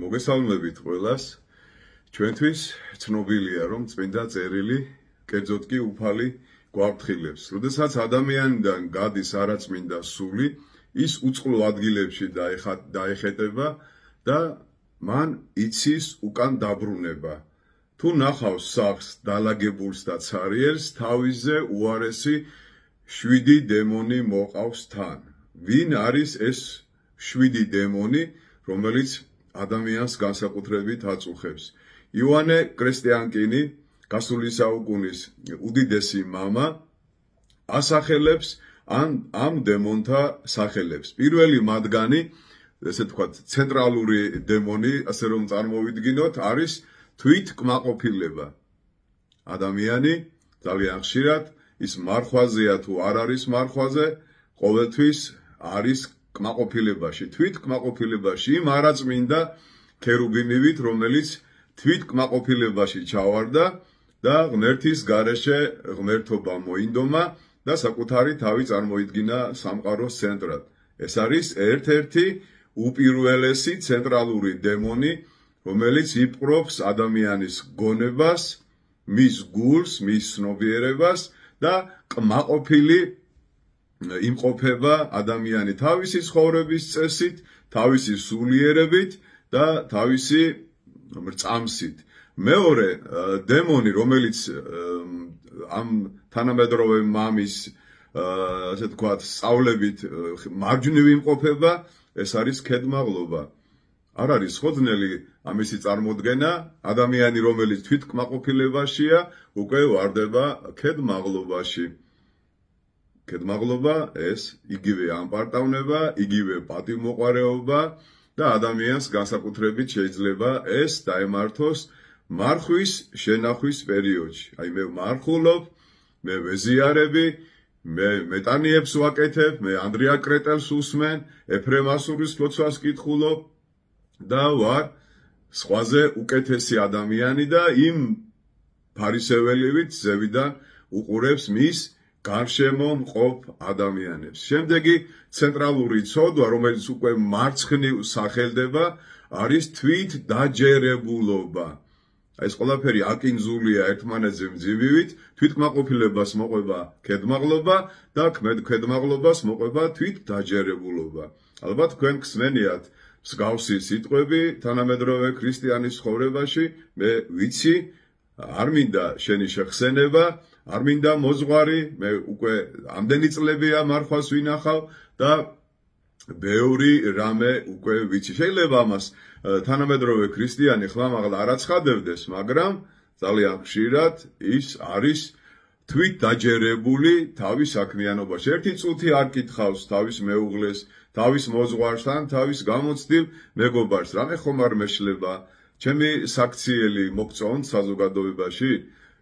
მოგესალმებით ყველას. ჩვენთვის ცნობილია, რომ წმინდა წერილი, კერძოდ კი უფალი გვაფრთხილებს. როდესაც ადამიანიდან გადის არაწმინდა სული, ის უწყლო ადგილებში დაეხეტება და მან იცის უკან დაბრუნება. თუ ნახავს სახლს დალაგებულს და ცარიერს, თავისზე უარესი 7 დემონი მოყავს თან. ვინ არის ეს 7 დემონი, რომელიც ადამიანს განსაკუთრებით აწუხებს? იოანე კრესტიანკინი, გასული საუკუნის უდიდესი მამა, ასახელებს ამ დემონთა სახელებს. პირველი მათგანი, ესე ვთქვათ, ცენტრალური დემონი, ასე რომ წარმოვიდგინოთ, არის თვითკმაყოფილება. ადამიანი ძალიან ხშირად ის მარხვაზეა თუ არ არის მარხვაზე, ყოველთვის არის კმაყოფილებაში, თვითკმაყოფილებაში, იმ არაწმინდა ქერუბინივით, რომელიც თვითკმაყოფილებაში ჩავარდა და ღმერთის გარეშე ღმერთობა მოინდომა და საკუთარი თავი წარმოიდგინა სამყაროს ცენტრად. ეს არის ერთ-ერთი უპირველესი ცენტრალური დემონი, რომელიც იპყრობს ადამიანის გონებას, მის გულს, მის ცნობიერებას და კმაყოფილი იმყოფება ადამიანი თავისი ცხოვრების წესით, თავისი სულიერებით და თავისი მრწამსით. მეორე დემონი, რომელიც ამ თანამედროვე მამის, ასე ვთქვათ, სწავლებით მარჯვნივ იმყოფება, ეს არის ქედმაღლობა. არ არის ხოდნელი ამისი წარმოდგენა, ადამიანი, რომელიც თვითკმაყოფილებაშია, უკვე ვარდება ქედმაღლობაში. ქედმაღლობა ეს იგივე ამპარტავნება, იგივე პატივმოყვარეობა და ადამიანს განსაკუთრებით შეიძლება ეს დაემართოს მარხვის შენახვის პერიოდში. აი მე მარხულობ, მე ვეზიარები, მე მეტანიებს ვაკეთებ, მე ანდრია კრეტელს უსმენ, ეფრემ ასურის ლოცვას კითხულობ და ვარ სხვაზე უკეთესი ადამიანი და იმ ფარისეველივით ზევიდან უყურებს მის გარშემო მყოფ ადამიანებს. შემდეგი ცენტრალური ცოდვა, რომელიც უკვე მარცხნივ სახელდება, არის თვითდაჯერებულობა. ეს ყველაფერი აკინძულია ერთმანეთზე მძივივით, თვითკმაყოფილებას მოყვება ქედმაღლობა და ქედმაღლობას მოყვება თვითდაჯერებულობა. ალბათ თქვენ გსმენიათ მსგავსი სიტყვები თანამედროვე ქრისტიანის ცხოვრებაში, მე ვიცი, არ მინდა შენი შეხსენება, არ მინდა მოძღვარი, მე უკვე ამდენი წლებია მარხვას ვინახავ და ბევრი რამე უკვე ვიცი. შეიძლება ამას თანამედროვე ქრისტიანი ხმამაღლა არ აცხადებდეს, მაგრამ ძალიან ხშირად ის არის თვითდაჯერებული თავის საქმიანობაში. ერთი წუთი არ კითხავს თავის მეუღლეს, თავის მოძღვართან, თავის გამოცდილ მეგობარს. რამე ხომ არ მეშლება, ჩემი საქციელი მოგწონთ საზოგადოებაში?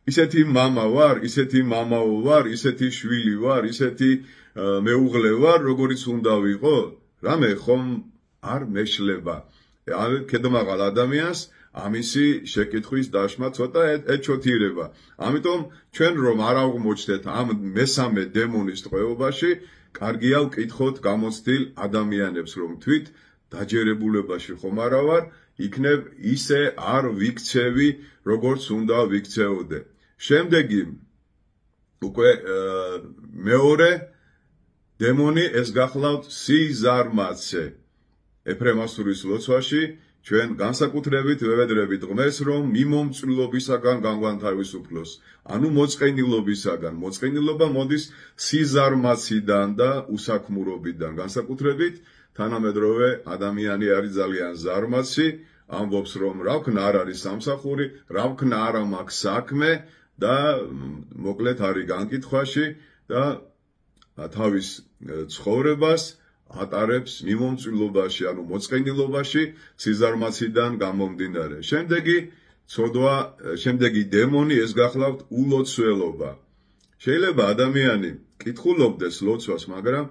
ისეთი მამა ვარ, ისეთი მამაო ვარ, ისეთი შვილი ვარ, ისეთი მეუღლე ვარ, როგორიც უნდა ვიყო? რამე ხომ არ მეშლება. ქედმაღალ ადამიანს ამისი შეკითხვის დაშმა ცოტა ეჩოთირება. ამიტომ ჩვენ რომ არ აღმოჩნდეთ ამ მესამე დემონის ტყვეობაში, კარგია ვკითხოთ გამოცდილ ადამიანებს, რომ თვით დაჯერებულებაში ხომ არა ვარ, იქნებ ისე არ ვიქცევი, როგორც უნდა ვიქცეოდე. შემდეგი უკვე მეორე დემონი ეს გახლავთ სიზარმაცე. ეფრემ ასურის ლოცვაში ჩვენ განსაკუთრებით ვევედრებით ღმერთს, რომ მიმომწვილობისაგან განგვანთავისუფლოს. ანუ მოწყენილობისაგან. მოწყენილობა მოდის სიზარმაციდან და უსაქმურობიდან. განსაკუთრებით თანამედროვე ადამიანი არის ძალიან ზარმაცი, ამბობს, რომ რა ვქნა არ არის სამსახური, რა ვქნა არ მაქვს საქმე და მოკლედ არის განკითხვაში და თავის ცხოვრებას ატარებს მიმომწვილობაში, ანუ მოწყენილობაში, სიზარმაციდან გამომდინარე. შემდეგი დემონი ეს გახლავთ ულოცველობა. შეიძლება ადამიანი კითხულობდეს ლოცვას, მაგრამ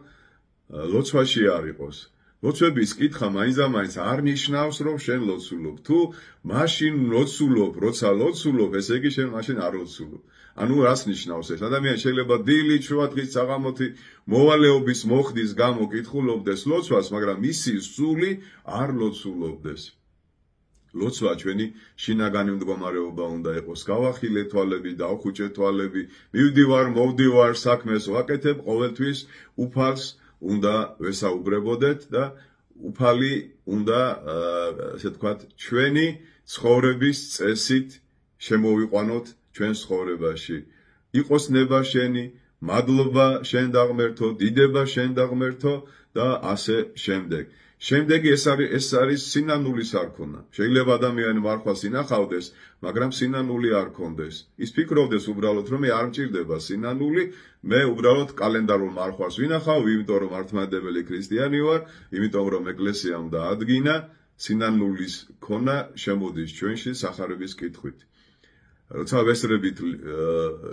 ლოცვაში არ იყოს. ლოცვების კითხვა მაინც არ ნიშნავს, რომ შენ ლოცულობ. თუ მაშინ ლოცულობ, როცა ლოცულობ, ესე იგი შენ მაშინ არ ლოცულობ. ანუ რას ნიშნავს ეს? ადამიანი შეიძლება დილით, შუადღის, საღამოთი მოვალეობის მოხდის გამო კითხულობდეს ლოცვას, მაგრამ მისი სული არ ლოცულობდეს. ლოცვა ჩვენი შინაგანი მდგომარეობა უნდა იყოს. გავახილე თვალები, დავხუჭე თვალები, მივდივარ, მოვდივარ, საქმეს ვაკეთებ, ყოველთვის უფალს უნდა ვესაუბრებოდეთ და უფალი უნდა, ასე ვთქვათ, ჩვენი ცხოვრების წესით შემოვიყვანოთ ჩვენ ცხოვრებაში. იყოს ნება შენი, მადლობა შენ დაღმერთო, დიდება შენ დაღმერთო და ასე შემდეგ. შემდეგი ეს არის სინანულის არქონა. შეიძლება ადამიანი მარხვას ინახავდეს, მაგრამ სინანული არ ქონდეს. ის ფიქრობდეს უბრალოდ, რომ მე არ მჭირდება სინანული, მე უბრალოდ კალენდარულ მარხვას ვინახავ, იმიტომ რომ მართლმადიდებელი ქრისტიანი ვარ, იმიტომ რომ ეკლესიამ დაადგინა, სინანულის ქონა შემოდის ჩვენში სახარების კითხვით. როცა ვესწრებით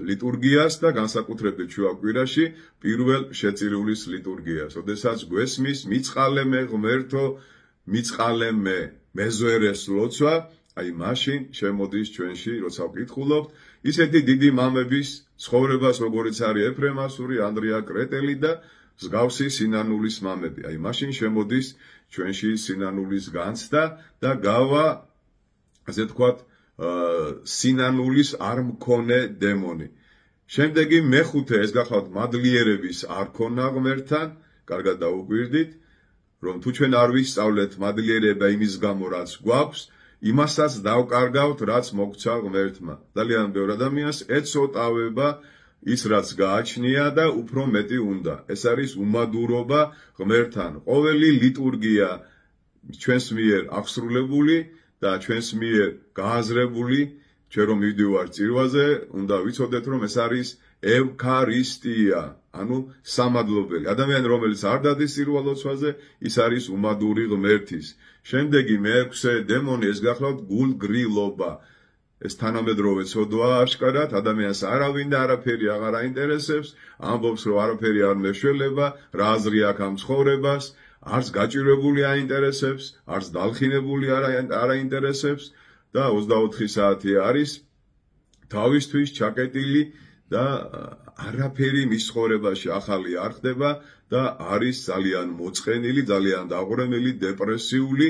ლიტურგიას და განსაკუთრებით შუაკვირაში პირველ შეწირულის ლიტურგიას, როდესაც გვესმის მიწყალე მე ღმერთო, მიწყალე მე მეზვერეს ლოცვა, აი მაშინ შემოდის ჩვენში, როცა ვკითხულობთ, ისეთი დიდი მამების ცხოვრებას, როგორიც არის ეფრემასური, ანდრია კრეტელი და მსგავსი სინანულის მამები. აი მაშინ შემოდის ჩვენში სინანულის განცდა და გავა, ასე ვთქვათ, სინანულის არ მქონე დემონი. შემდეგი მეხუთე ეს გახლავთ მადლიერების არქონა ღმერთთან, კარგად დაუკვირდით, რომ თუ ჩვენ არ ვისწავლეთ მადლიერება იმის გამო, რაც გვაქვს, იმასაც დავკარგავთ, რაც მოგცა ღმერთმა. ძალიან ბევრ ადამიანს ეწოტავება ის, რაც გააჩნია და უფრო მეტი უნდა. ეს არის უმადურობა ღმერთთან. ყოველი ლიტურგია ჩვენს მიერ აღსრულებული და ჩვენს მიერ გააზრებული, ჩვენ რომ მივდივარ წირვაზე, უნდა ვიცოდეთ, რომ ეს არის ევქარისტია, ანუ სამადლობელი. ადამიანი, რომელიც არ დადის წირვა ლოცვაზე, ის არის უმადური ღმერთის. შემდეგი მეექვსე დემონი, ეს გახლავთ გულგრილობა. ეს თანამედროვე ცოდვაა აშკარად, ადამიანს არავინ და არაფერი აღარ აინტერესებს, ამბობს, რომ არაფერი არ მეშველება, რა აზრი აქვს ამ ცხოვრებას, არც გაჭირვებული აინტერესებს, არც დალხინებული არ აინტერესებს და 24 საათი არის თავისთვის ჩაკეტილი და არაფერი მის ცხოვრებაში ახალი არ ხდება და არის ძალიან მოწყენილი, ძალიან დაღვრემელი, დეპრესიული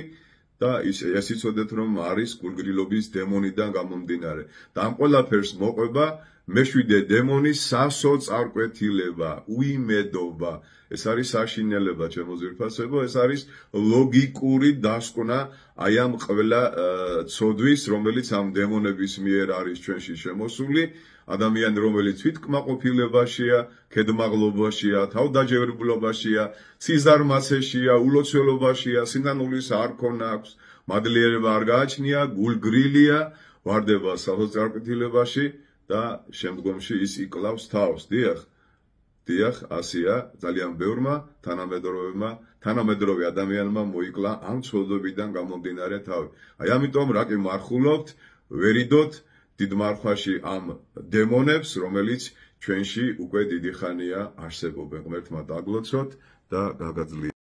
და ეს იცოდეთ, რომ არის გულგრილობის დემონიდან გამომდინარე. და ამ ყველაფერს მოყვება მეშვიდე დემონი სასოწარკვეთილება, უიმედობა. ეს არის საშინელება, ჩემო ძვირფასებო, ეს არის ლოგიკური დასკვნა აი ამ ყველა ცოდვის, რომელიც ამ დემონების მიერ არის ჩვენში შემოსული. ადამიანი, რომელიც თვითკმაყოფილებაშია, ქედმაღლობაშია, თავდაჯერებლობაშია, სიზარმაცეშია, ulოცველობაშია, სინანულის არქონა აქვს, მადლიერება არ გააჩნია, გულგრილია, ვარდება სასოწარკვეთილებაში და შემდგომში ის იკლავს თავს. დიახ, ასია, ძალიან ბევრმა თანამედროვე ადამიანმა მოიკლა ამ ცოდვებიდან გამომდინარე თავი. აი ამიტომ რა კი მარხულობთ, ვერიდოთ დიდ მარხვაში ამ დემონებს, რომელიც ჩვენში უკვე დიდი ხანია არსებობენ. ღმერთმა დაგლოცოთ და გაგაძლიეროთ.